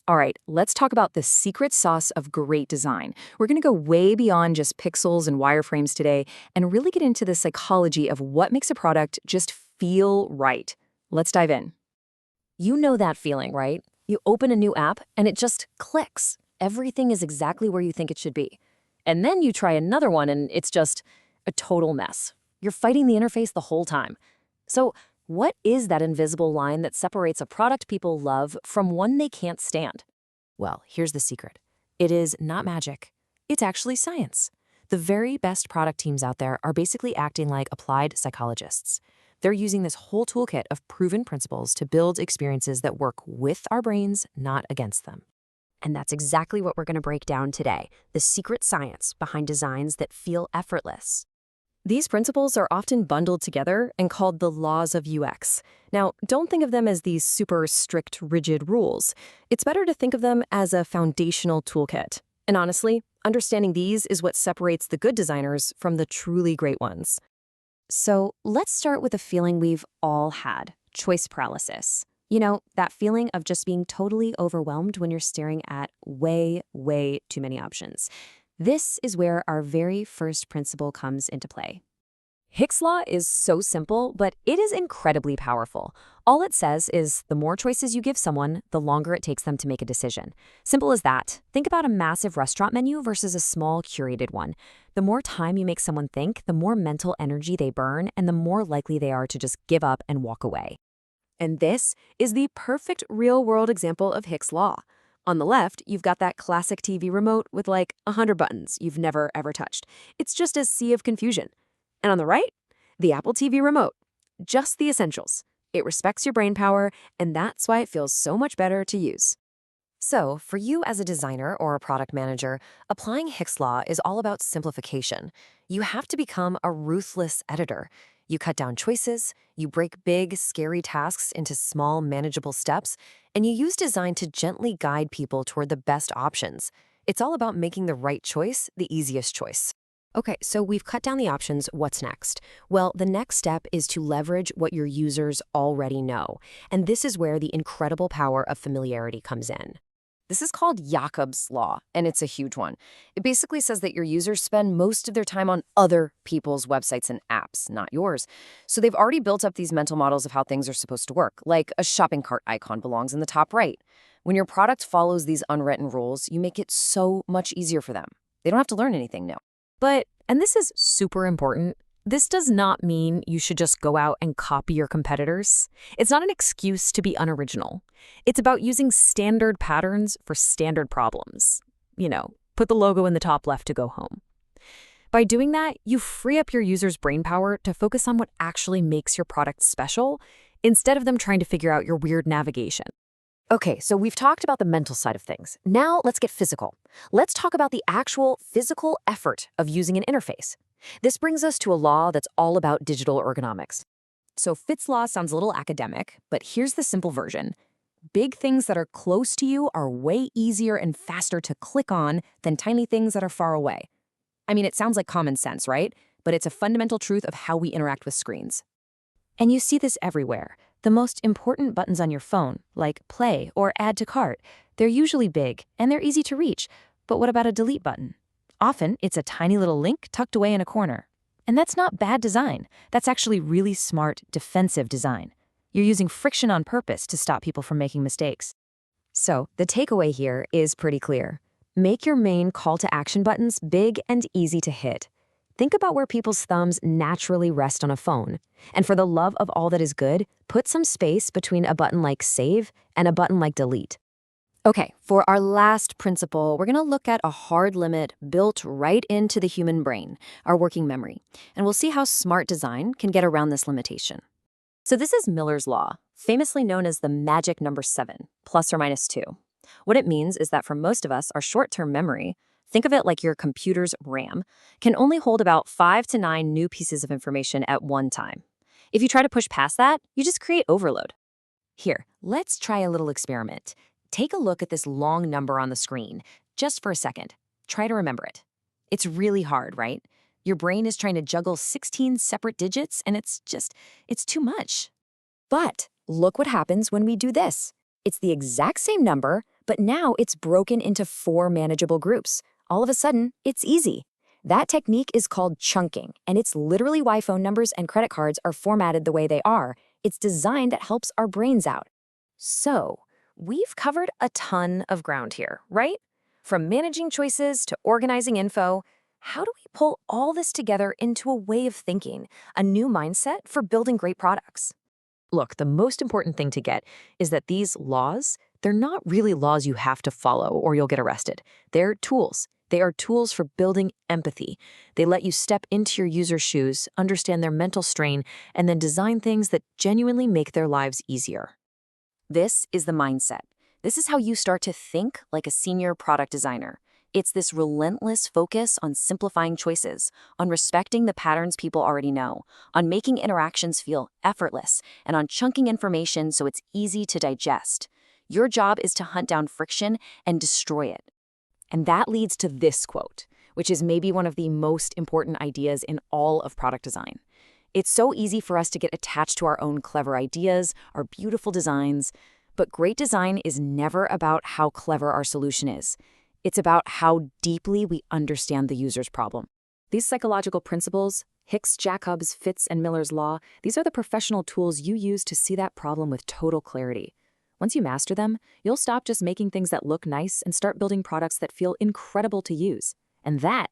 All right, let's talk about the secret sauce of great design. We're going to go way beyond just pixels and wireframes today and really get into the psychology of what makes a product just feel right. Let's dive in. You know that feeling, right? You open a new app and it just clicks. Everything is exactly where you think it should be. And then you try another one and it's just a total mess. You're fighting the interface the whole time. So, what is that invisible line that separates a product people love from one they can't stand? Well, here's the secret. It is not magic. It's actually science. The very best product teams out there are basically acting like applied psychologists. They're using this whole toolkit of proven principles to build experiences that work with our brains, not against them. And that's exactly what we're going to break down today, the secret science behind designs that feel effortless. These principles are often bundled together and called the laws of UX. Now, don't think of them as these super strict, rigid rules. It's better to think of them as a foundational toolkit. And honestly, understanding these is what separates the good designers from the truly great ones. So let's start with a feeling we've all had, choice paralysis. You know, that feeling of just being totally overwhelmed when you're staring at way, way too many options. This is where our very first principle comes into play. Hick's law is so simple, but it is incredibly powerful. All it says is the more choices you give someone, the longer it takes them to make a decision. Simple as that. Think about a massive restaurant menu versus a small curated one. The more time you make someone think, the more mental energy they burn, and the more likely they are to just give up and walk away. And this is the perfect real-world example of Hick's law. On the left, you've got that classic TV remote with like 100 buttons you've never ever touched. It's just a sea of confusion. And on the right, the Apple TV remote. Just the essentials. It respects your brain power, and that's why it feels so much better to use. So, for you as a designer or a product manager, applying Hick's law is all about simplification. You have to become a ruthless editor. You cut down choices, you break big, scary tasks into small, manageable steps, and you use design to gently guide people toward the best options. It's all about making the right choice the easiest choice. Okay, so we've cut down the options. What's next? Well, the next step is to leverage what your users already know. And this is where the incredible power of familiarity comes in. This is called Jacob's Law, and it's a huge one. It basically says that your users spend most of their time on other people's websites and apps, not yours. So they've already built up these mental models of how things are supposed to work, like a shopping cart icon belongs in the top right. When your product follows these unwritten rules, you make it so much easier for them. They don't have to learn anything new. But, and this is super important, this does not mean you should just go out and copy your competitors. It's not an excuse to be unoriginal. It's about using standard patterns for standard problems. You know, put the logo in the top left to go home. By doing that, you free up your users' brain power to focus on what actually makes your product special, instead of them trying to figure out your weird navigation. Okay, so we've talked about the mental side of things. Now let's get physical. Let's talk about the actual physical effort of using an interface. This brings us to a law that's all about digital ergonomics. So Fitts' law sounds a little academic, but here's the simple version. Big things that are close to you are way easier and faster to click on than tiny things that are far away. I mean, it sounds like common sense, right? But it's a fundamental truth of how we interact with screens. And you see this everywhere. The most important buttons on your phone, like play or add to cart, they're usually big and they're easy to reach. But what about a delete button? Often, it's a tiny little link tucked away in a corner. And that's not bad design. That's actually really smart, defensive design. You're using friction on purpose to stop people from making mistakes. So, the takeaway here is pretty clear. Make your main call to action buttons big and easy to hit. Think about where people's thumbs naturally rest on a phone. And for the love of all that is good, put some space between a button like Save and a button like Delete. Okay, for our last principle, we're going to look at a hard limit built right into the human brain, our working memory. And we'll see how smart design can get around this limitation. So this is Miller's law, famously known as the magic number 7, plus or minus 2. What it means is that for most of us, our short-term memory, think of it like your computer's RAM, can only hold about 5 to 9 new pieces of information at one time. If you try to push past that, you just create overload. Here, let's try a little experiment. Take a look at this long number on the screen, just for a second. Try to remember it. It's really hard, right? Your brain is trying to juggle 16 separate digits, and it's too much. But look what happens when we do this. It's the exact same number, But now it's broken into 4 manageable groups. All of a sudden, it's easy. That technique is called chunking, and it's literally why phone numbers and credit cards are formatted the way they are. It's design that helps our brains out. So, we've covered a ton of ground here, right? From managing choices to organizing info, how do we pull all this together into a way of thinking, a new mindset for building great products? Look, the most important thing to get is that these laws, they're not really laws you have to follow or you'll get arrested. They're tools. They are tools for building empathy. They let you step into your user's shoes, understand their mental strain, and then design things that genuinely make their lives easier. This is the mindset. This is how you start to think like a senior product designer. It's this relentless focus on simplifying choices, on respecting the patterns people already know, on making interactions feel effortless, and on chunking information so it's easy to digest. Your job is to hunt down friction and destroy it. And that leads to this quote, which is maybe one of the most important ideas in all of product design. It's so easy for us to get attached to our own clever ideas, our beautiful designs, but great design is never about how clever our solution is. It's about how deeply we understand the user's problem. These psychological principles, Hick's, Jacobs, Fitts, and Miller's law, these are the professional tools you use to see that problem with total clarity. Once you master them, you'll stop just making things that look nice and start building products that feel incredible to use. And that